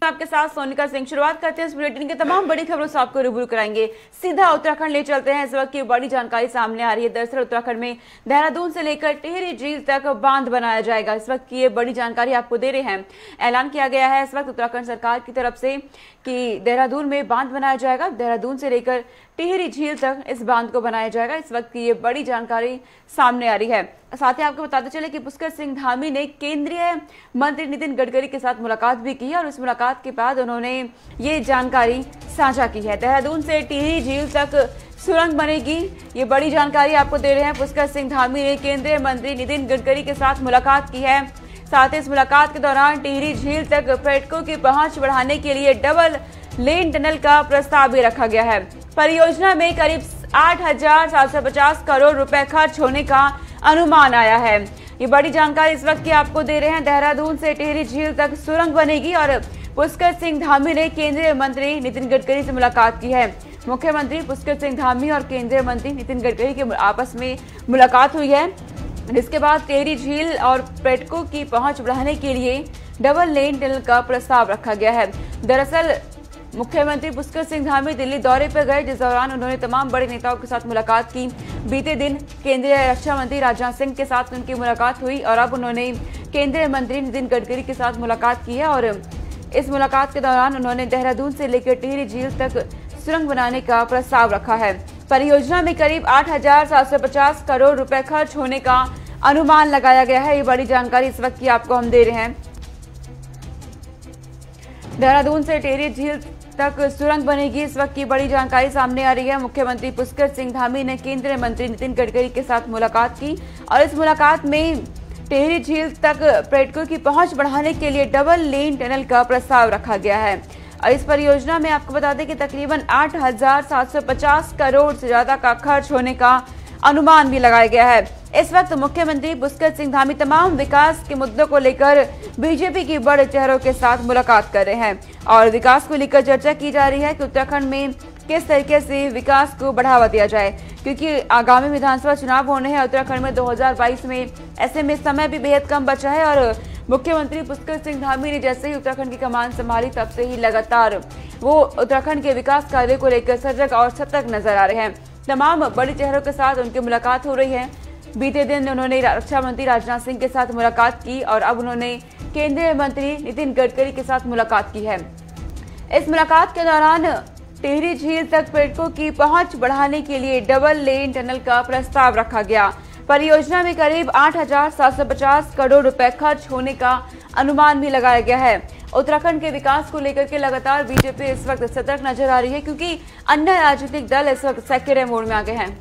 आपके साथ सोनिका सिंह। शुरुआत करते हैं इस बुलेटिन के तमाम बड़ी खबरों से आपको रूबरू कराएंगे। सीधा उत्तराखंड ले चलते हैं। इस वक्त की बड़ी जानकारी सामने आ रही है। दरअसल उत्तराखंड में देहरादून से लेकर टिहरी झील तक बांध बनाया जाएगा। इस वक्त की ये बड़ी जानकारी आपको दे रहे हैं। ऐलान किया गया है इस वक्त उत्तराखंड सरकार की तरफ से कि देहरादून में बांध बनाया जाएगा। देहरादून से लेकर टिहरी झील तक इस बांध को बनाया जाएगा। इस वक्त की ये बड़ी जानकारी सामने आ रही है। साथ ही आपको बताते चले कि पुष्कर सिंह धामी ने केंद्रीय मंत्री नितिन गडकरी के साथ मुलाकात भी की है और उस मुलाकात के बाद उन्होंने ये जानकारी साझा की है। देहरादून से टिहरी झील तक सुरंग बनेगी, ये बड़ी जानकारी आपको दे रहे हैं। पुष्कर सिंह धामी ने केंद्रीय मंत्री नितिन गडकरी के साथ मुलाकात की है। साथ ही इस मुलाकात के दौरान टिहरी झील तक पर्यटकों की पहुंच बढ़ाने के लिए डबल लेन टनल का प्रस्ताव भी रखा गया है। परियोजना में करीब 8,750 करोड़ रुपए खर्च होने का अनुमान आया है। ये बड़ी जानकारी इस वक्त की आपको दे रहे हैं। देहरादून से टिहरी झील तक सुरंग बनेगी और पुष्कर सिंह धामी ने केंद्रीय मंत्री नितिन गडकरी से मुलाकात की है। मुख्यमंत्री पुष्कर सिंह धामी और केंद्रीय मंत्री नितिन गडकरी के आपस में मुलाकात हुई है, जिसके बाद टिहरी झील और पर्यटकों की पहुंच बढ़ाने के लिए डबल लेन टनल का प्रस्ताव रखा गया है। दरअसल मुख्यमंत्री पुष्कर सिंह धामी दिल्ली दौरे पर गए, जिस दौरान उन्होंने तमाम बड़े नेताओं के साथ मुलाकात की। बीते दिन केंद्रीय रक्षा मंत्री राजनाथ सिंह के साथ उनकी मुलाकात हुई और अब उन्होंने केंद्रीय मंत्री नितिन गडकरी के साथ मुलाकात की है और इस मुलाकात के दौरान उन्होंने देहरादून से लेकर टिहरी झील तक सुरंग बनाने का प्रस्ताव रखा है। परियोजना में करीब 8,750 करोड़ रुपए खर्च होने का अनुमान लगाया गया है। ये बड़ी जानकारी इस वक्त की आपको हम दे रहे हैं। देहरादून से टिहरी झील तक सुरंग बनेगी, इस वक्त की बड़ी जानकारी सामने आ रही है। मुख्यमंत्री पुष्कर सिंह धामी ने केंद्रीय मंत्री नितिन गडकरी के साथ मुलाकात की और इस मुलाकात में टिहरी झील तक पर्यटकों की पहुंच बढ़ाने के लिए डबल लेन टनल का प्रस्ताव रखा गया है। और इस परियोजना में आपको बता दें कि तकरीबन 8,750 करोड़ से ज्यादा का खर्च होने का अनुमान भी लगाया गया है। इस वक्त मुख्यमंत्री पुष्कर सिंह धामी तमाम विकास के मुद्दों को लेकर बीजेपी की बड़े चेहरों के साथ मुलाकात कर रहे हैं और विकास को लेकर चर्चा की जा रही है कि उत्तराखंड में किस तरीके से विकास को बढ़ावा दिया जाए, क्योंकि आगामी विधानसभा चुनाव होने हैं उत्तराखंड में 2022 में। ऐसे में समय भी बेहद कम बचा है और मुख्यमंत्री पुष्कर सिंह धामी ने जैसे ही उत्तराखंड की कमान संभाली तब से ही लगातार वो उत्तराखंड के विकास कार्यों को लेकर सजग और सतर्क नजर आ रहे हैं। तमाम बड़े चेहरों के साथ उनकी मुलाकात हो रही है। बीते दिन उन्होंने रक्षा मंत्री राजनाथ सिंह के साथ मुलाकात की और अब उन्होंने केंद्रीय मंत्री नितिन गडकरी के साथ मुलाकात की है। इस मुलाकात के दौरान टिहरी झील तक पर्यटकों की पहुंच बढ़ाने के लिए डबल लेन टनल का प्रस्ताव रखा गया। परियोजना में करीब 8,750 करोड़ रुपए खर्च होने का अनुमान भी लगाया गया है। उत्तराखंड के विकास को लेकर के लगातार बीजेपी इस वक्त सतर्क नजर आ रही है, क्योंकि अन्य राजनीतिक दल इस वक्त सक्रिय मोड में आ गए हैं।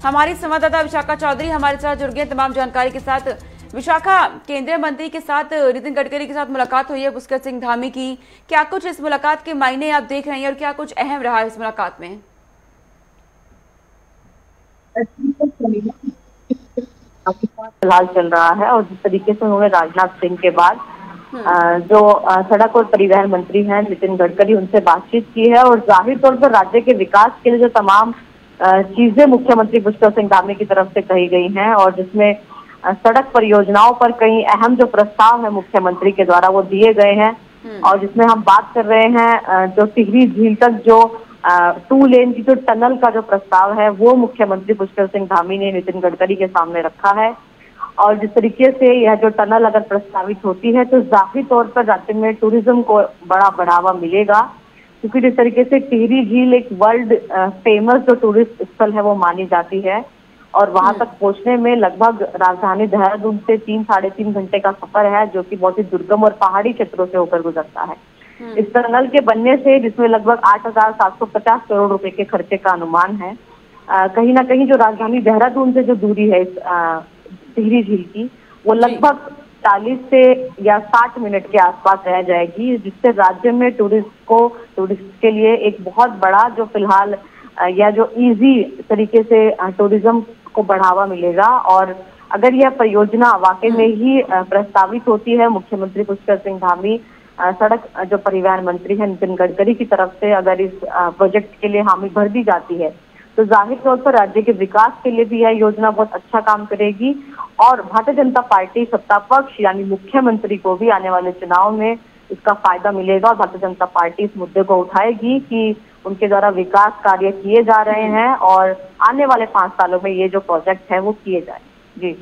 हमारी संवाददाता विशाखा चौधरी हमारे साथ जुड़ गए तमाम जानकारी के साथ। विशाखा, केंद्रीय मंत्री के साथ नितिन गडकरी के साथ मुलाकात हुई है पुष्कर सिंह धामी की, क्या कुछ इस मुलाकात के मायने आप देख रही हैं और क्या कुछ अहम रहा इस मुलाकात में? फिलहाल चल रहा है और जिस तरीके से उन्होंने राजनाथ सिंह के बाद जो सड़क और परिवहन मंत्री हैं नितिन गडकरी, उनसे बातचीत की है और जाहिर तौर पर राज्य के विकास के लिए जो तमाम चीजें मुख्यमंत्री पुष्कर सिंह धामी की तरफ से कही गई हैं और जिसमें सड़क परियोजनाओं पर कई अहम जो प्रस्ताव है मुख्यमंत्री के द्वारा वो दिए गए हैं और जिसमें हम बात कर रहे हैं जो टिहरी झील तक जो 2 लेन की जो टनल का जो प्रस्ताव है वो मुख्यमंत्री पुष्कर सिंह धामी ने नितिन गडकरी के सामने रखा है। और जिस तरीके से यह जो टनल अगर प्रस्तावित होती है तो जाहिर तौर पर राज्य में टूरिज्म को बड़ा बढ़ावा मिलेगा, क्योंकि जिस तरीके से टिहरी झील एक वर्ल्ड फेमस जो टूरिस्ट स्थल है वो मानी जाती है और वहां तक पहुंचने में लगभग राजधानी देहरादून से 3-3.5 घंटे का सफर है, जो कि बहुत ही दुर्गम और पहाड़ी क्षेत्रों से होकर गुजरता है। इस टनल के बनने से जिसमें लगभग 8,750 करोड़ रुपए के खर्चे का अनुमान है, कहीं ना कहीं जो राजधानी देहरादून से जो दूरी है इस टिहरी झील की वो लगभग 40 से या 60 मिनट के आसपास रह जाएगी, जिससे राज्य में टूरिस्ट के लिए एक बहुत बड़ा जो फिलहाल या जो इजी तरीके से टूरिज्म को बढ़ावा मिलेगा। और अगर यह परियोजना वाकई में ही प्रस्तावित होती है, मुख्यमंत्री पुष्कर सिंह धामी सड़क जो परिवहन मंत्री है नितिन गडकरी की तरफ से अगर इस प्रोजेक्ट के लिए हामी भर दी जाती है तो जाहिर तौर पर राज्य के विकास के लिए भी यह योजना बहुत अच्छा काम करेगी और भारतीय जनता पार्टी सत्ता पक्ष यानी मुख्यमंत्री को भी आने वाले चुनाव में इसका फायदा मिलेगा और भारतीय जनता पार्टी इस मुद्दे को उठाएगी कि उनके द्वारा विकास कार्य किए जा रहे हैं और आने वाले 5 सालों में ये जो प्रोजेक्ट है वो किए जाए। जी,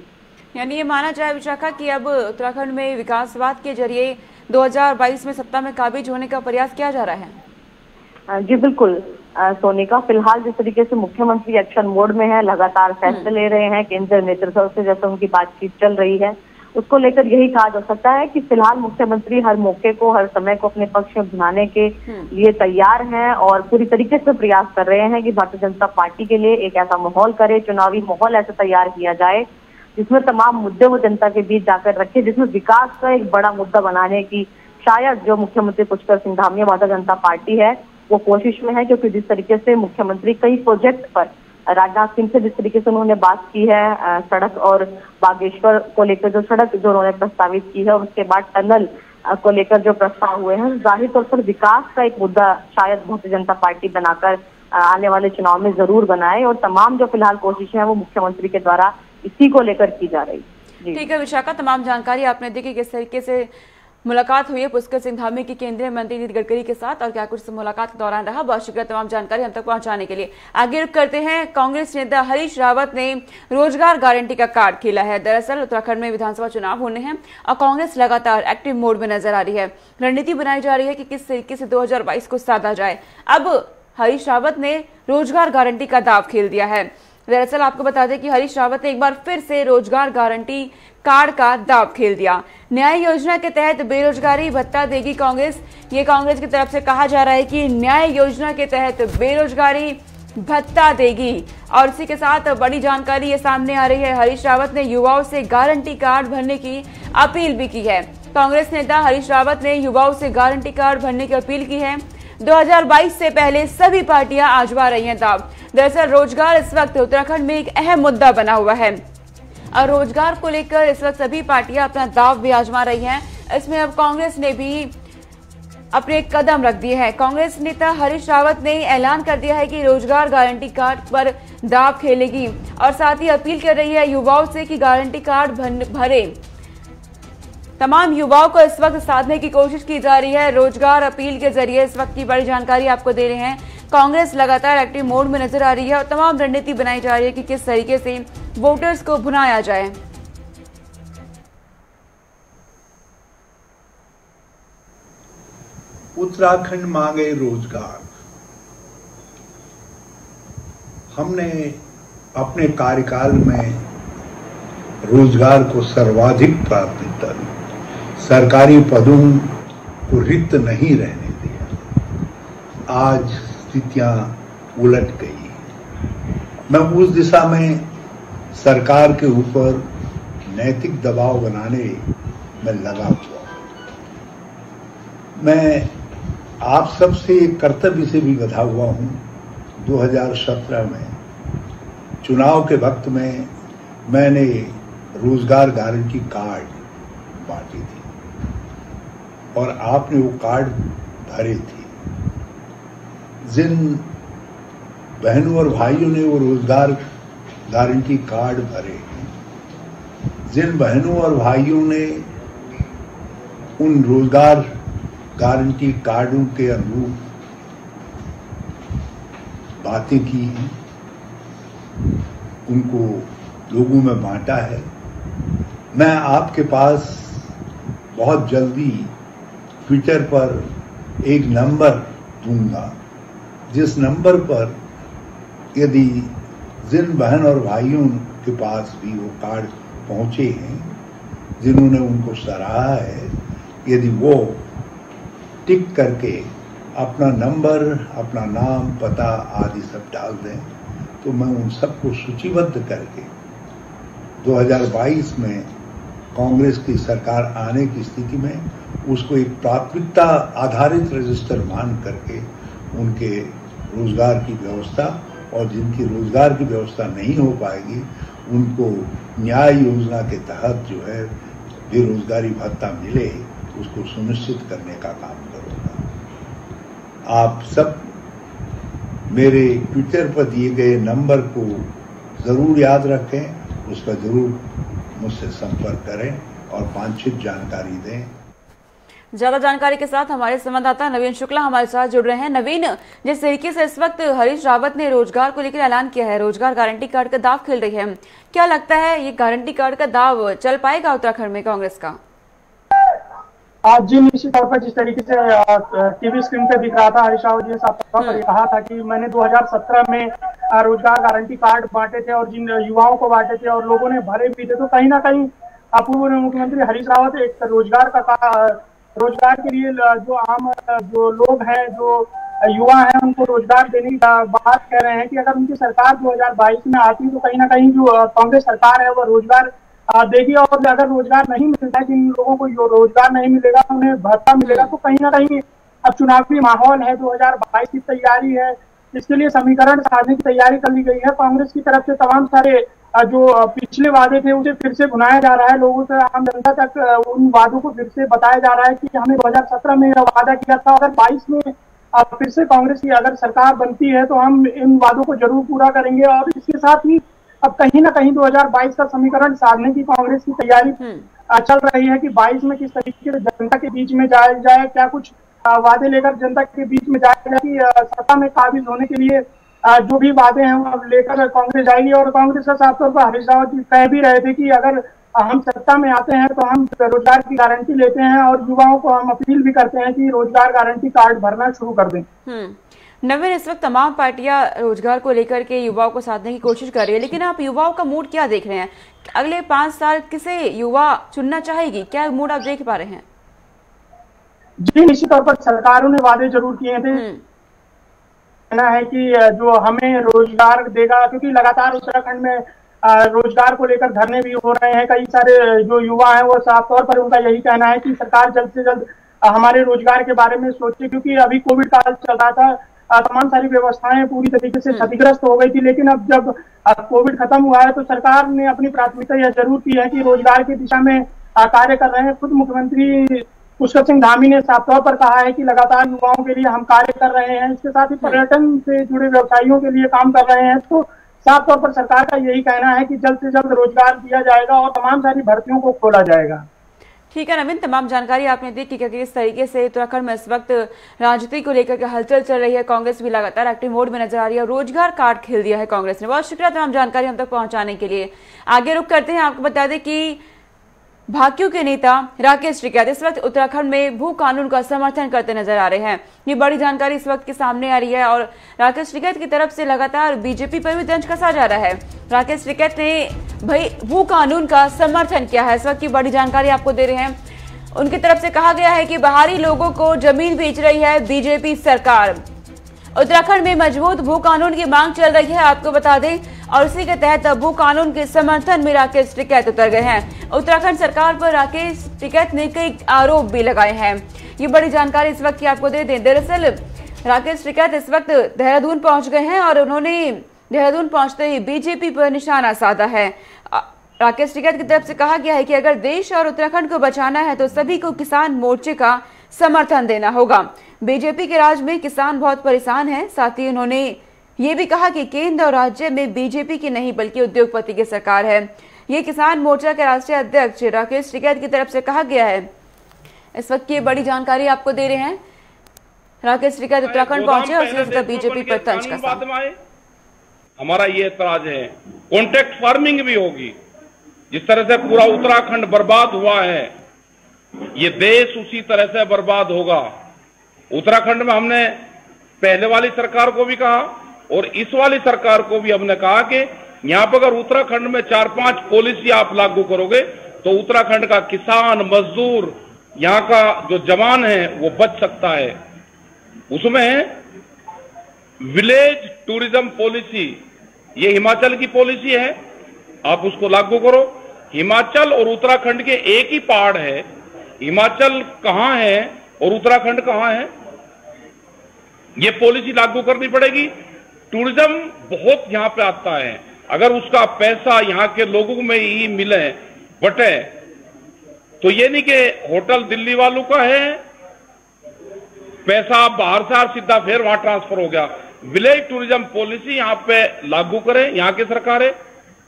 यानी ये माना जाए विशाखा कि अब उत्तराखंड में विकासवाद के जरिए 2022 में सत्ता में काबिज होने का प्रयास किया जा रहा है। जी बिल्कुल सोनिका, फिलहाल जिस तरीके से मुख्यमंत्री एक्शन मोड में है, लगातार फैसले ले रहे हैं, केंद्रीय नेतृत्व से जैसे उनकी बातचीत चल रही है उसको लेकर यही कहा जा सकता है कि फिलहाल मुख्यमंत्री हर मौके को, हर समय को अपने पक्ष में बनाने के लिए तैयार हैं और पूरी तरीके से प्रयास कर रहे हैं कि भारतीय जनता पार्टी के लिए एक ऐसा माहौल करे, चुनावी माहौल ऐसा तैयार किया जाए जिसमें तमाम मुद्दे वो जनता के बीच जाकर रखे, जिसमें विकास का एक बड़ा मुद्दा बनाने की शायद जो मुख्यमंत्री पुष्कर सिंह धामी भारतीय जनता पार्टी है वो कोशिश में है। क्योंकि जिस तरीके से मुख्यमंत्री कई प्रोजेक्ट पर राजनाथ सिंह से जिस तरीके से उन्होंने बात की है, सड़क और बागेश्वर को लेकर जो सड़क जो उन्होंने प्रस्तावित की है और उसके बाद टनल को लेकर जो प्रस्ताव हुए हैं, जाहिर तौर पर विकास का एक मुद्दा शायद भारतीय जनता पार्टी बनाकर आने वाले चुनाव में जरूर बनाए और तमाम जो फिलहाल कोशिशें हैं वो मुख्यमंत्री के द्वारा इसी को लेकर की जा रही। ठीक है विशाखा, तमाम जानकारी आपने दी कि किस तरीके से मुलाकात हुई है पुष्कर सिंह धामी की केंद्रीय मंत्री नितिन गडकरी के साथ और क्या कुछ मुलाकात के दौरान रहा। बहुत शुक्रिया तमाम जानकारी हम तक पहुंचाने के लिए। आगे रुक करते हैं, कांग्रेस नेता हरीश रावत ने रोजगार गारंटी का कार्ड खेला है। दरअसल उत्तराखंड में विधानसभा चुनाव होने हैं और कांग्रेस लगातार एक्टिव मोड में नजर आ रही है। रणनीति बनाई जा रही है कि किस तरीके से 2022 को साधा जाए। अब हरीश रावत ने रोजगार गारंटी का दाव खेल दिया है। दरअसल आपको बता दें कि हरीश रावत ने एक बार फिर से रोजगार गारंटी कार्ड का दाव खेल दिया। न्याय योजना के तहत बेरोजगारी भत्ता देगी कांग्रेस। ये कांग्रेस की तरफ से कहा जा रहा है कि न्याय योजना के तहत बेरोजगारी भत्ता देगी। और इसी के साथ बड़ी जानकारी ये सामने आ रही है, हरीश रावत ने युवाओं से गारंटी कार्ड भरने की अपील भी की है। कांग्रेस नेता हरीश रावत ने युवाओं से गारंटी कार्ड भरने की अपील की है। 2022 से पहले सभी पार्टियां आजमा रही हैं दाव। दरअसल रोजगार इस वक्त उत्तराखंड में एक अहम मुद्दा बना हुआ है और रोजगार को लेकर इस वक्त सभी पार्टियां अपना दाव भी आजमा रही हैं। इसमें अब कांग्रेस ने भी अपने कदम रख दिए हैं। कांग्रेस नेता हरीश रावत ने ऐलान कर दिया है कि रोजगार गारंटी कार्ड पर दाव खेलेगी और साथ ही अपील कर रही है युवाओं से कि गारंटी कार्ड भरे। तमाम युवाओं को इस वक्त साधने की कोशिश की जा रही है रोजगार अपील के जरिए। इस वक्त की बड़ी जानकारी आपको दे रहे हैं। कांग्रेस लगातार एक्टिव मोड में नजर आ रही है और तमाम रणनीति बनाई जा रही है कि किस तरीके से वोटर्स को भुनाया जाए। उत्तराखंड मांगे रोजगार। हमने अपने कार्यकाल में रोजगार को सर्वाधिक प्राथमिकता दी, सरकारी पदों को रिक्त नहीं रहने दिया। आज स्थितियां उलट गई। मैं उस दिशा में सरकार के ऊपर नैतिक दबाव बनाने में लगा हुआ। मैं आप सबसे एक कर्तव्य से भी बंधा हुआ हूं। 2017 में चुनाव के वक्त में मैंने रोजगार गारंटी कार्ड बांटी थी और आपने वो कार्ड भरे थे। जिन बहनों और भाइयों ने वो रोजगार गारंटी कार्ड भरे हैं, जिन बहनों और भाइयों ने उन रोजगार गारंटी कार्डों के अनुरूप बातें की हैं, उनको लोगों में बांटा है। मैं आपके पास बहुत जल्दी ट्विटर पर एक नंबर दूंगा, जिस नंबर पर यदि जिन बहन और भाइयों के पास भी वो कार्ड पहुंचे हैं, जिन्होंने उनको सराहा है, यदि वो टिक करके अपना नंबर, अपना नाम, पता आदि सब डाल दें तो मैं उन सबको सूचीबद्ध करके 2022 में कांग्रेस की सरकार आने की स्थिति में उसको एक प्राथमिकता आधारित रजिस्टर मान करके उनके रोजगार की व्यवस्था, और जिनकी रोजगार की व्यवस्था नहीं हो पाएगी उनको न्याय योजना के तहत जो है बेरोजगारी भत्ता मिले, उसको सुनिश्चित करने का काम करूंगा। आप सब मेरे ट्विटर पर दिए गए नंबर को जरूर याद रखें, उस पर जरूर मुझसे संपर्क करें और वांछित जानकारी दें। ज्यादा जानकारी के साथ हमारे संवाददाता नवीन शुक्ला हमारे साथ जुड़ रहे हैं। नवीन, जिस तरीके से इस वक्त हरीश रावत ने रोजगार को लेकर ऐलान किया है, रोजगार गारंटी कार्ड का दाव खेल रही है, क्या लगता है ये गारंटी कार्ड का दाव चल पाएगा उत्तराखंड में कांग्रेस का? जी निश्चित तौर पर जिस तरीके से टीवी स्क्रीन पे दिख रहा था, हरीश रावत जी ने साफ तौर पर कहा था कि मैंने 2017 में रोजगार गारंटी कार्ड बांटे थे और जिन युवाओं को बांटे थे और लोगों ने भरे भी थे, तो कहीं ना कहीं पूर्व मुख्यमंत्री हरीश रावत एक रोजगार के लिए जो आम जो लोग हैं, जो युवा हैं, उनको रोजगार देने की बात कह रहे हैं कि अगर उनकी सरकार 2022 में आती तो कहीं ना कहीं जो कांग्रेस सरकार है वो रोजगार देगी। और अगर रोजगार नहीं मिलता है, जिन लोगों को रोजगार नहीं मिलेगा उन्हें भत्ता मिलेगा, तो कहीं ना कहीं अब चुनावी माहौल है, 2022 की तैयारी है, इसके लिए समीकरण साधने की तैयारी कर ली गई है। कांग्रेस की तरफ से तमाम सारे जो पिछले वादे थे उसे फिर से भुनाया जा रहा है, लोगों से आम जनता तक उन वादों को फिर से बताया जा रहा है कि हमने 2017 में वादा किया था, अगर 22 में फिर से कांग्रेस की अगर सरकार बनती है तो हम इन वादों को जरूर पूरा करेंगे। और इसके साथ ही अब कहीं ना कहीं 2022 का समीकरण साधने की कांग्रेस की तैयारी चल रही है कि 22 में किस तरीके से जनता के बीच में जाया जाए, क्या कुछ वादे लेकर जनता के बीच में जाया जाए कि सत्ता में काबिज होने के लिए जो भी वादे हैं वो लेकर कांग्रेस जाएगी। और कांग्रेस का साफ तौर पर हरीश रावत जी कह भी रहे थे कि अगर हम सत्ता में आते हैं तो हम रोजगार की गारंटी लेते हैं और युवाओं को हम अपील भी करते हैं कि रोजगार गारंटी कार्ड भरना शुरू कर दें। नवीन, इस वक्त तमाम पार्टियां रोजगार को लेकर के युवाओं को साधने की कोशिश कर रही है, लेकिन आप युवाओं का मूड क्या देख रहे हैं? अगले 5 साल किसे युवा चुनना चाहेगी, क्या मूड आप देख पा रहे हैं? जी निश्चित तौर पर सरकारों ने वादे जरूर किए थे, कहना है कि जो हमें रोजगार देगा, क्योंकि लगातार उत्तराखंड में रोजगार को लेकर धरने भी हो रहे हैं। कई सारे जो युवा हैं वो साफ तौर पर उनका यही कहना है कि सरकार जल्द से जल्द हमारे रोजगार के बारे में सोचे, क्योंकि अभी कोविड काल चल रहा था, तमाम सारी व्यवस्थाएं पूरी तरीके से क्षतिग्रस्त हो गई थी, लेकिन अब जब कोविड खत्म हुआ है तो सरकार ने अपनी प्राथमिकता यह जरूर की है कि रोजगार की दिशा में कार्य कर रहे हैं। खुद मुख्यमंत्री पुष्कर सिंह धामी ने साफ तौर पर कहा है कि लगातार युवाओं के लिए हम कार्य कर रहे हैं, इसके साथ ही पर्यटन से जुड़े व्यवसायियों के लिए काम कर रहे हैं। तो साफ तौर पर सरकार का यही कहना है कि जल्द से जल्द रोजगार दिया जाएगा और तमाम सारी भर्तियों को खोला जाएगा। ठीक है नवीन, तमाम जानकारी आपने दी कि किस तरीके से उत्तराखंड में इस वक्त राजनीति को लेकर के हलचल चल रही है। कांग्रेस भी लगातार एक्टिव मोड में नजर आ रही है, रोजगार कार्ड खेल दिया है कांग्रेस ने। बहुत शुक्रिया तमाम जानकारी हम तक पहुंचाने के लिए। आगे रुक करते हैं, आपको बता दें कि भाकियू के नेता राकेश टिकैत इस वक्त उत्तराखंड में भू कानून का समर्थन करते नजर आ रहे हैं। ये बड़ी जानकारी इस वक्त के सामने आ रही है और राकेश टिकैत की तरफ से लगातार बीजेपी पर भी तंज कसा जा रहा है। राकेश टिकैत ने भाई भू कानून का समर्थन किया है, इस वक्त की बड़ी जानकारी आपको दे रहे हैं। उनकी तरफ से कहा गया है कि बाहरी लोगों को जमीन बेच रही है बीजेपी सरकार। उत्तराखंड में मजबूत भू कानून की मांग चल रही है, आपको बता दें, और इसी के तहत भू कानून के समर्थन में राकेश टिकैत उतर गए हैं। उत्तराखंड सरकार पर राकेश टिकैत ने कई आरोप भी लगाए हैं। ये बड़ी जानकारी इस वक्त की आपको दे दें। दरअसल राकेश टिकैत इस वक्त देहरादून पहुंच गए हैं और उन्होंने देहरादून पहुंचते ही बीजेपी पर निशाना साधा है। राकेश टिकैत की तरफ से कहा गया है कि अगर देश और उत्तराखंड को बचाना है तो सभी को किसान मोर्चे का समर्थन देना होगा। बीजेपी के राज में किसान बहुत परेशान हैं। साथ ही उन्होंने ये भी कहा कि केंद्र और राज्य में बीजेपी की नहीं बल्कि उद्योगपति की सरकार है। ये किसान मोर्चा के राष्ट्रीय अध्यक्ष राकेश टिकैत की तरफ से कहा गया है। इस वक्त की बड़ी जानकारी आपको दे रहे हैं। राकेश टिकैत उत्तराखंड पहुंचे और इसी बीजेपी पर तंज कसा। हमारा ये एतराज है, कॉन्ट्रैक्ट फार्मिंग भी होगी। जिस तरह से पूरा उत्तराखंड बर्बाद हुआ है, ये देश उसी तरह से बर्बाद होगा। उत्तराखंड में हमने पहले वाली सरकार को भी कहा और इस वाली सरकार को भी हमने कहा कि यहां पर अगर उत्तराखंड में 4-5 पॉलिसी आप लागू करोगे तो उत्तराखंड का किसान, मजदूर, यहां का जो जवान है वो बच सकता है। उसमें विलेज टूरिज्म पॉलिसी, ये हिमाचल की पॉलिसी है, आप उसको लागू करो। हिमाचल और उत्तराखंड के एक ही पहाड़ है, हिमाचल कहां है और उत्तराखंड कहां है, ये पॉलिसी लागू करनी पड़ेगी। टूरिज्म बहुत यहां पे आता है, अगर उसका पैसा यहां के लोगों में ही मिले, बटे, तो ये नहीं कि होटल दिल्ली वालों का है, पैसा बाहर से सीधा फिर वहां ट्रांसफर हो गया। विलेज टूरिज्म पॉलिसी यहां पे लागू करें यहां की सरकारें,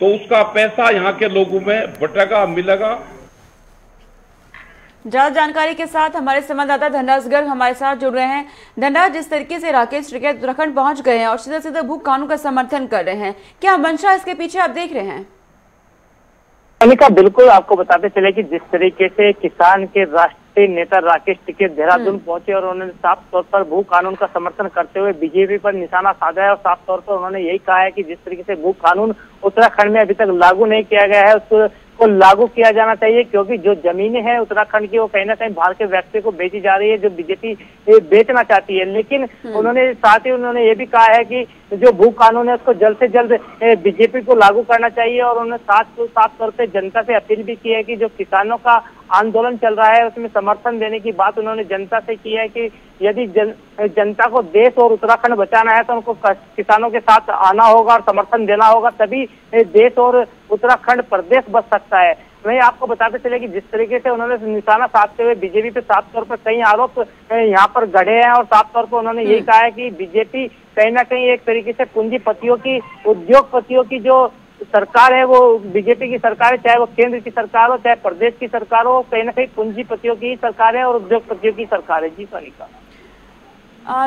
तो उसका पैसा यहां के लोगों में बटेगा, मिलेगा। ज्यादा जानकारी के साथ हमारे संवाददाता धनराज गर्ग हमारे साथ जुड़ रहे हैं। धनराज, जिस तरीके से राकेश टिकैत उत्तराखंड पहुंच गए हैं और सीधा सीधा भू कानून का समर्थन कर रहे हैं, क्या मंशा इसके पीछे आप देख रहे हैं? अनिका, बिल्कुल आपको बताते चले कि जिस तरीके से किसान के राष्ट्रीय नेता राकेश टिकैत देहरादून पहुंचे और उन्होंने साफ तौर पर भू कानून का समर्थन करते हुए बीजेपी पर निशाना साधा है और साफ तौर पर उन्होंने यही कहा है कि जिस तरीके से भू कानून उत्तराखंड में अभी तक लागू नहीं किया गया है उसको लागू किया जाना चाहिए, क्योंकि जो जमीनें हैं उत्तराखंड की वो कहीं ना कहीं बाहर के व्यक्ति को बेची जा रही है, जो बीजेपी बेचना चाहती है। लेकिन उन्होंने साथ ही उन्होंने ये भी कहा है कि जो भू कानून है उसको जल्द से जल्द बीजेपी को लागू करना चाहिए और उन्होंने साफ तौर पे जनता से अपील भी की है कि जो किसानों का आंदोलन चल रहा है उसमें समर्थन देने की बात उन्होंने जनता से की है कि यदि जनता को देश और उत्तराखंड बचाना है तो उनको किसानों के साथ आना होगा और समर्थन देना होगा, तभी देश और उत्तराखंड प्रदेश बच सकता है। वहीं आपको बताते चले कि जिस तरीके से उन्होंने निशाना साधते हुए बीजेपी पे साफ तौर पर कई आरोप यहाँ पर गढ़े हैं और साफ तौर पर उन्होंने यही कहा है कि बीजेपी कहीं ना कहीं एक तरीके से पूंजीपतियों की, उद्योगपतियों की जो सरकार है वो बीजेपी की सरकार है, चाहे वो केंद्र की सरकार हो चाहे प्रदेश की सरकार हो, कहीं ना कहीं पूंजीपतियों की सरकार है और उद्योगपतियों की सरकार है। जी सोनिका।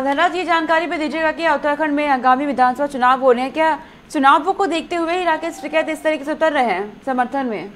धनराज, ये जानकारी भी दीजिएगा कि उत्तराखंड में आगामी विधानसभा चुनाव होने हैं, क्या चुनावों को देखते हुए ही राकेश टिकैत इस तरीके से उतर रहे हैं समर्थन में?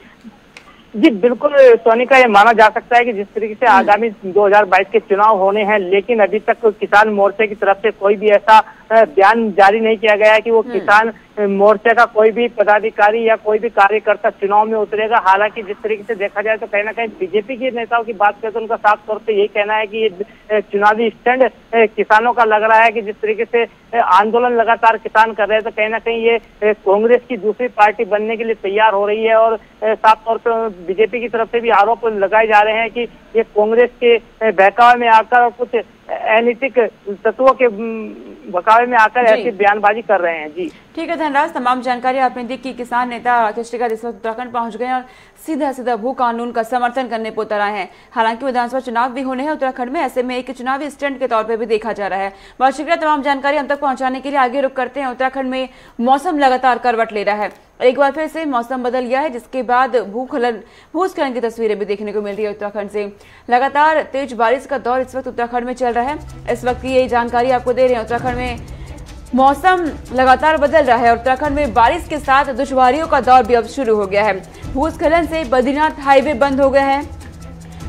जी बिल्कुल सोनिका, ये माना जा सकता है कि जिस तरीके से आगामी 2022 के चुनाव होने हैं, लेकिन अभी तक किसान मोर्चे की तरफ से कोई भी ऐसा बयान जारी नहीं किया गया है कि वो किसान मोर्चे का कोई भी पदाधिकारी या कोई भी कार्यकर्ता चुनाव में उतरेगा। हालांकि जिस तरीके से देखा जाए तो कहीं ना कहीं बीजेपी के नेताओं की बात करें तो उनका साफ तौर पे यही कहना है कि ये चुनावी स्टैंड किसानों का लग रहा है कि जिस तरीके से आंदोलन लगातार किसान कर रहे हैं तो कहीं ना कहीं ये कांग्रेस की दूसरी पार्टी बनने के लिए तैयार हो रही है और साफ तौर पर बीजेपी की तरफ से भी आरोप लगाए जा रहे हैं कि ये कांग्रेस के बहकावे में आकर और कुछ अनैतिक तत्वों के बहकावे में आकर ऐसी बयानबाजी कर रहे हैं। जी ठीक है धनराज, तमाम जानकारी आपने दी कि किसान नेता राकेश टिकैत इस वक्त उत्तराखंड पहुंच गए और सीधा सीधा भू कानून का समर्थन करने पर उतर आए हैं। हालांकि विधानसभा चुनाव भी होने हैं उत्तराखंड में, ऐसे में एक चुनावी स्टंट के तौर पर भी देखा जा रहा है। बहुत शुक्रिया तमाम जानकारी हम तक पहुंचाने के लिए। आगे रुक करते हैं, उत्तराखंड में मौसम लगातार करवट ले रहा है, एक बार फिर से मौसम बदल गया है, जिसके बाद भूस्खलन की तस्वीरें भी देखने को मिल रही है। उत्तराखंड से लगातार तेज बारिश का दौर इस वक्त उत्तराखंड में चल रहा है। इस वक्त की यही जानकारी आपको दे रहे हैं। उत्तराखंड में मौसम लगातार बदल रहा है। उत्तराखंड में बारिश के साथ दुश्वारियों का दौर भी अब शुरू हो गया है। भूस्खलन से बद्रीनाथ हाईवे बंद हो गया है।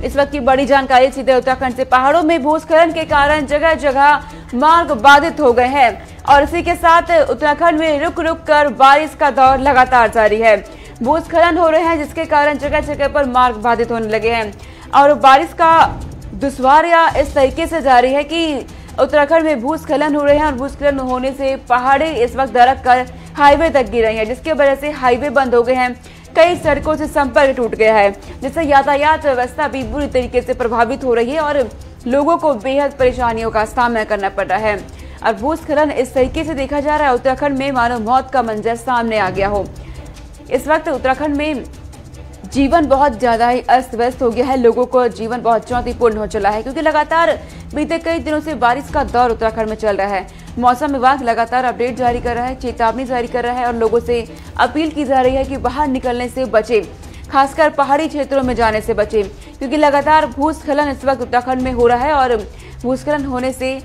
इस वक्त की बड़ी जानकारी सीधे उत्तराखंड से। पहाड़ों में भूस्खलन के कारण जगह जगह मार्ग बाधित हो गए हैं और इसी के साथ उत्तराखंड में रुक रुक कर बारिश का दौर लगातार जारी है। भूस्खलन हो रहे हैं जिसके कारण जगह जगह पर मार्ग बाधित होने लगे हैं और बारिश का दुश्वारियां इस तरीके से जारी है कि उत्तराखंड में भूस्खलन हो रहे हैं और भूस्खलन होने से पहाड़े इस वक्त दरक कर हाईवे तक गिर रही है, जिसकी वजह से हाईवे बंद हो गए हैं। कई सड़कों से संपर्क टूट गया है, जिससे यातायात व्यवस्था भी बुरी तरीके से प्रभावित हो रही है और लोगों को बेहद परेशानियों का सामना करना पड़ रहा है। और भूस्खलन इस तरीके से देखा जा रहा है उत्तराखंड में मानो मौत का मंजर सामने आ गया हो। इस वक्त उत्तराखंड में जीवन बहुत ज्यादा ही अस्त व्यस्त हो गया है। लोगों को जीवन बहुत चुनौतीपूर्ण हो चला है, क्योंकि लगातार बीते कई दिनों से बारिश का दौर उत्तराखंड में चल रहा है। मौसम विभाग लगातार अपडेट जारी कर रहा है, चेतावनी जारी कर रहा है और लोगों से अपील की जा रही है कि बाहर निकलने से बचे, खासकर पहाड़ी क्षेत्रों में जाने से बचे, क्योंकि लगातार भूस्खलन इस वक्त उत्तराखंड में हो रहा है और भूस्खलन होने से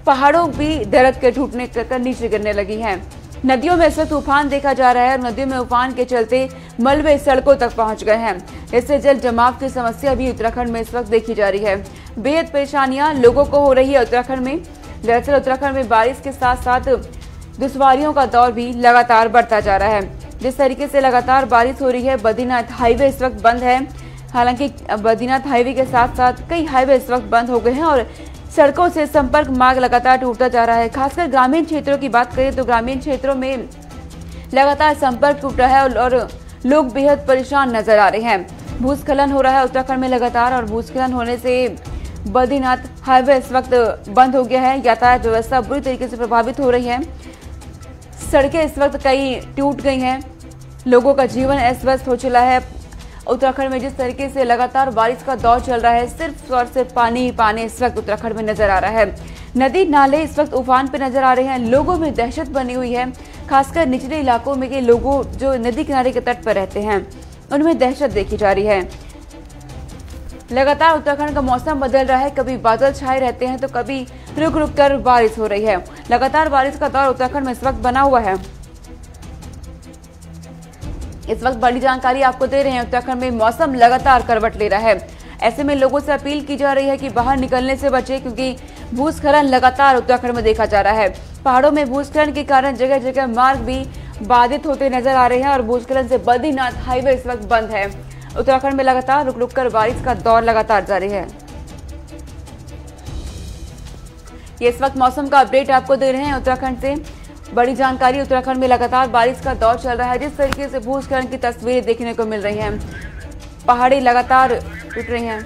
पहाड़ों भी दरक के टूटने कर नीचे गिरने लगी हैं। नदियों में इस वक्त उफान देखा जा रहा है और नदियों में उफान के चलते मलबे सड़कों तक पहुंच गए हैं। इससे जल जमाव की समस्या भी उत्तराखंड में इस वक्त देखी जा रही है। बेहद परेशानियां लोगों को हो रही है उत्तराखंड में। दरअसल उत्तराखंड में बारिश के साथ साथ दुश्वारियों का दौर भी लगातार बढ़ता जा रहा है। जिस तरीके से लगातार बारिश हो रही है, बद्रीनाथ हाईवे इस वक्त बंद है। हालांकि बद्रीनाथ हाईवे के साथ साथ कई हाईवे इस वक्त बंद हो गए हैं और सड़कों से संपर्क मार्ग लगातार टूटता जा रहा है। खासकर ग्रामीण क्षेत्रों की बात करें तो ग्रामीण क्षेत्रों में लगातार संपर्क टूट रहा है और लोग बेहद परेशान नजर आ रहे हैं। भूस्खलन हो रहा है उत्तराखंड में लगातार और भूस्खलन होने से बद्रीनाथ हाईवे इस वक्त बंद हो गया है। यातायात व्यवस्था बुरी तरीके से प्रभावित हो रही है। सड़कें इस वक्त कई टूट गई हैं। लोगों का जीवन अस्त व्यस्त हो चला है। उत्तराखंड में जिस तरीके से लगातार बारिश का दौर चल रहा है, सिर्फ और सिर्फ पानी ही पानी इस वक्त उत्तराखंड में नजर आ रहा है। नदी नाले इस वक्त उफान पे नजर आ रहे हैं। लोगों में दहशत बनी हुई है, खासकर निचले इलाकों में के लोगों जो नदी किनारे के तट पर रहते हैं उनमें दहशत देखी जा रही है। लगातार उत्तराखंड का मौसम बदल रहा है, कभी बादल छाए रहते हैं तो कभी रुक रुक कर बारिश हो रही है। लगातार बारिश का दौर उत्तराखंड में इस वक्त बना हुआ है। इस वक्त बड़ी जानकारी आपको दे रहे हैं, उत्तराखंड में मौसम लगातार करवट ले रहा है। ऐसे में लोगों से अपील की जा रही है कि बाहर निकलने से बचें, क्योंकि भूस्खलन लगातार उत्तराखंड में देखा जा रहा है। पहाड़ों में भूस्खलन के कारण जगह जगह मार्ग भी बाधित होते नजर आ रहे हैं और भूस्खलन से बद्रीनाथ हाईवे इस वक्त बंद है। उत्तराखंड में लगातार रुक रुक कर बारिश का दौर लगातार जारी है। ये इस वक्त मौसम का अपडेट आपको दे रहे हैं उत्तराखंड से। बड़ी जानकारी, उत्तराखंड में लगातार बारिश का दौर चल रहा है। जिस तरीके से भूस्खलन की तस्वीरें देखने को मिल रही हैं, पहाड़ी लगातार टूट रही हैं।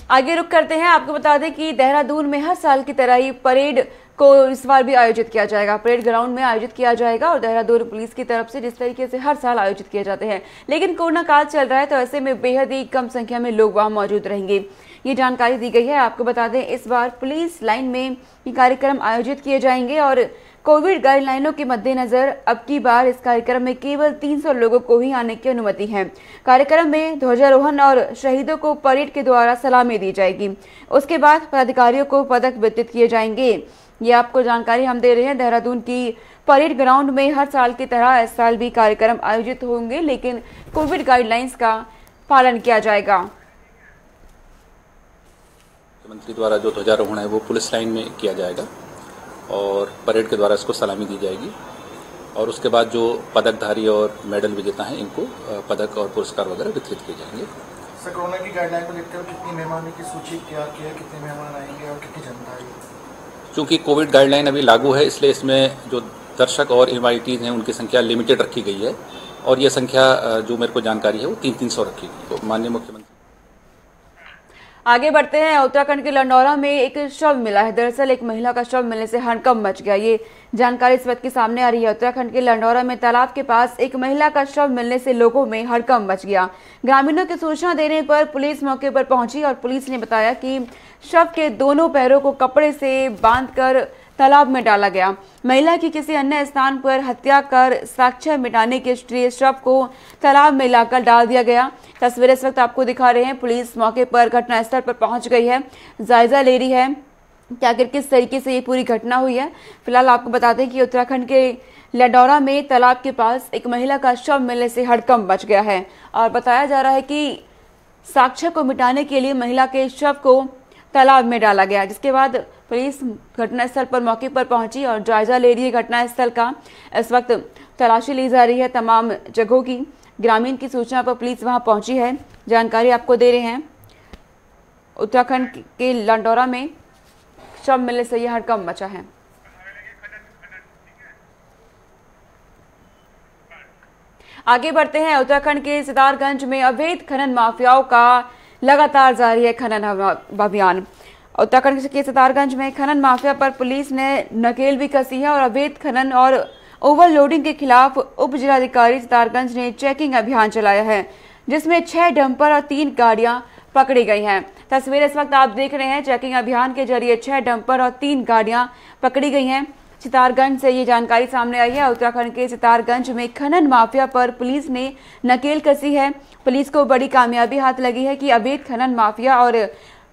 आगे रुक करते हैं, आपको बता दें कि देहरादून में हर साल की तरह ही परेड को इस बार भी आयोजित किया जाएगा। परेड ग्राउंड में आयोजित किया जाएगा और देहरादून पुलिस की तरफ से जिस तरीके से हर साल आयोजित किए जाते हैं, लेकिन कोरोना काल चल रहा है तो ऐसे में बेहद ही कम संख्या में लोग वहां मौजूद रहेंगे। ये जानकारी दी गई है। आपको बता दें, इस बार पुलिस लाइन में ये कार्यक्रम आयोजित किए जाएंगे और कोविड गाइडलाइनों के मद्देनजर अब की बार इस कार्यक्रम में केवल 300 लोगों को ही आने की अनुमति है। कार्यक्रम में ध्वजारोहण और शहीदों को परेड के द्वारा सलामी दी जाएगी। उसके बाद पदाधिकारियों को पदक वितरित किए जाएंगे। ये आपको जानकारी हम दे रहे हैं। देहरादून की परेड ग्राउंड में हर साल की तरह इस साल भी कार्यक्रम आयोजित होंगे, लेकिन कोविड गाइडलाइंस का पालन किया जाएगा। मुख्यमंत्री द्वारा जो ध्वजारोहण है वो पुलिस लाइन में किया जाएगा और परेड के द्वारा इसको सलामी दी जाएगी और उसके बाद जो पदकधारी और मेडल विजेता हैं इनको पदक और पुरस्कार वगैरह वितरित किए जाएंगे। सर, कोरोना की गाइडलाइन को देखकर कितनी मेहमानों की सूची क्या है, कितने मेहमान आएंगे और कितनी जनता आएगी? चूँकि कोविड गाइडलाइन अभी लागू है, इसलिए इसमें जो दर्शक और इनवाइटीज हैं उनकी संख्या लिमिटेड रखी गई है और ये संख्या जो मेरे को जानकारी है वो 300 रखी गई। तो माननीय मुख्यमंत्री। आगे बढ़ते हैं। उत्तराखंड के लंडौरा में एक शव मिला है। दरअसल एक महिला का शव मिलने से हड़कंप मच गया। ये जानकारी इस वक्त की सामने आ रही है। उत्तराखंड के लंडौरा में तालाब के पास एक महिला का शव मिलने से लोगों में हड़कंप मच गया। ग्रामीणों की सूचना देने पर पुलिस मौके पर पहुंची और पुलिस ने बताया कि शव के दोनों पैरों को कपड़े से बांधकर तालाब में डाला गया। महिला की किसी अन्य स्थान पर हत्या कर साक्ष्य मिटाने के लिए शव को तालाब में लाकर डाल दिया गया। तस्वीरें इस वक्त आपको दिखा रहे हैं। पुलिस मौके पर घटनास्थल पर पहुंच गई है, जायजा ले रही है कि आखिर किस तरीके से ये पूरी घटना हुई है। फिलहाल आपको बता दें कि उत्तराखंड के लंडौरा में तालाब के पास एक महिला का शव मिलने से हड़कंप मच गया है और बताया जा रहा है कि साक्ष्य को मिटाने के लिए महिला के शव को तालाब में डाला गया, जिसके बाद पुलिस घटनास्थल पर मौके पर पहुंची और जायजा ले रही है घटनास्थल का। इस वक्त तलाशी ली जा रही है तमाम जगहों की। ग्रामीण की सूचना पर पुलिस वहां पहुंची है। जानकारी आपको दे रहे हैं। उत्तराखंड के लंडौरा में शव मिलने से यह हड़कंप मचा है। आगे बढ़ते हैं। उत्तराखंड के सितारगंज में अवैध खनन माफियाओं का लगातार जारी है खनन अभियान। उत्तराखंड के सितारगंज में खनन माफिया पर पुलिस ने नकेल भी कसी है और अवैध खनन और ओवरलोडिंग के खिलाफ उप जिलाधिकारी सितारगंज ने चेकिंग अभियान चलाया है, जिसमें 6 डंपर और 3 गाड़ियां पकड़ी गई हैं। तस्वीर इस वक्त आप देख रहे हैं। चेकिंग अभियान के जरिए 6 डंपर और 3 गाड़ियां पकड़ी गई हैं। सितारगंज से ये जानकारी सामने आई है। उत्तराखंड के सितारगंज में खनन माफिया पर पुलिस ने नकेल कसी है। पुलिस को बड़ी कामयाबी हाथ लगी है कि अवैध खनन माफिया और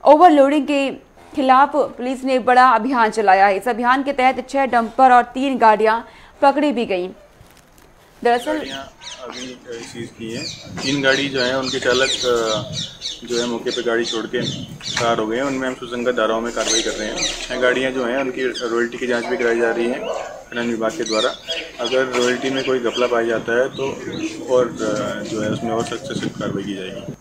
ओवरलोडिंग के खिलाफ पुलिस ने बड़ा अभियान चलाया है। इस अभियान के तहत 6 डंपर और 3 गाड़ियां पकड़ी भी गई। दरअसल अभी सीज की है। 3 गाड़ी जो है उनके चालक जो है मौके पे गाड़ी छोड़ के फरार हो गए हैं। उनमें हम सुसंगत धाराओं में कार्रवाई कर रहे हैं। गाड़ियां जो हैं उनकी रॉयल्टी की जांच भी कराई जा रही है खनन विभाग के द्वारा। अगर रॉयल्टी में कोई घपला पाया जाता है तो और जो है उसमें और सख्त से सख्त कार्रवाई की जाएगी।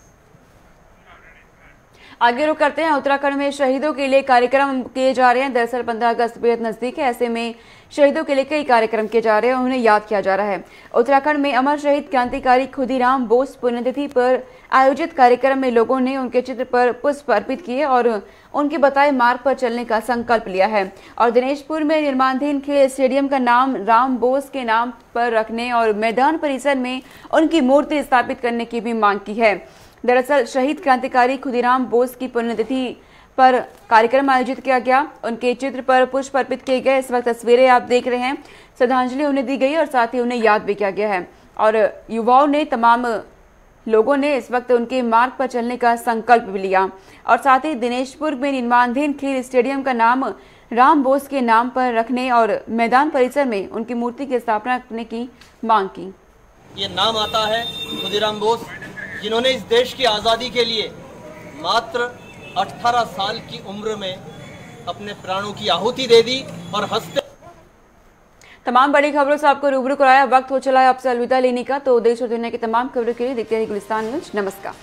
आगे रुक करते हैं। उत्तराखंड में शहीदों के लिए कार्यक्रम किए जा रहे हैं। दरअसल 15 अगस्त बेहद नजदीक है। ऐसे में शहीदों के लिए कई कार्यक्रम किए जा रहे हैं, उन्हें याद किया जा रहा है। उत्तराखंड में अमर शहीद क्रांतिकारी खुदीराम बोस पुण्यतिथि पर आयोजित कार्यक्रम में लोगों ने उनके चित्र पर पुष्प अर्पित किए और उनके बताए मार्ग पर चलने का संकल्प लिया है और दिनेशपुर में निर्माणाधीन खेल स्टेडियम का नाम राम बोस के नाम पर रखने और मैदान परिसर में उनकी मूर्ति स्थापित करने की भी मांग की है। दरअसल शहीद क्रांतिकारी खुदीराम बोस की पुण्यतिथि पर कार्यक्रम आयोजित किया गया। उनके चित्र पर पुष्प अर्पित किए गए। इस वक्त तस्वीरें आप देख रहे हैं, श्रद्धांजलि उन्हें दी गई और साथ ही उन्हें याद भी किया गया है। और युवाओं ने, तमाम लोगों ने इस वक्त उनके मार्ग पर चलने का संकल्प भी लिया और साथ ही दिनेशपुर में निर्माणाधीन खेल स्टेडियम का नाम राम बोस के नाम पर रखने और मैदान परिसर में उनकी मूर्ति की स्थापना करने की मांग की। ये नाम आता है खुदीराम बोस, जिन्होंने इस देश की आज़ादी के लिए मात्र 18 साल की उम्र में अपने प्राणों की आहुति दे दी और हंसते। तमाम बड़ी खबरों से आपको रूबरू कराया। वक्त हो चला है आपसे अलविदा लेने का। तो देश और दुनिया की तमाम खबरों के लिए देखते रहिए गुलिस्तान न्यूज। नमस्कार।